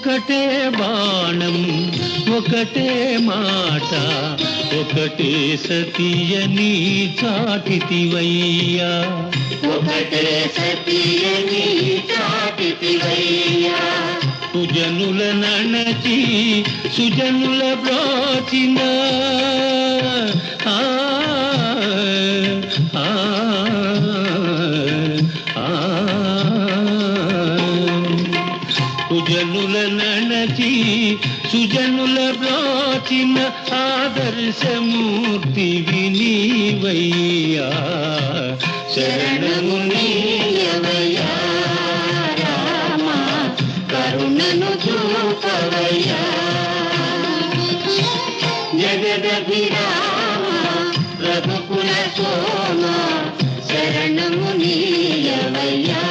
ఒకటే బాణం ఒకటే మాట ఒకటే సతియని చాటితివయ్యా ఒకటే సతియని చాటితివయ్యా సుజనుల నణచి సుజనుల బ్రోచిన సుజనుల నణచి సుజనుల బ్రోచిన ఆదర్శమూర్తి వినీవయ్యా శరణము నీయవయ్యా రామా కరుణను చూపవయ్యా జగదభిరామ రఘుకుల సోమ శరణము నీయవయ్యా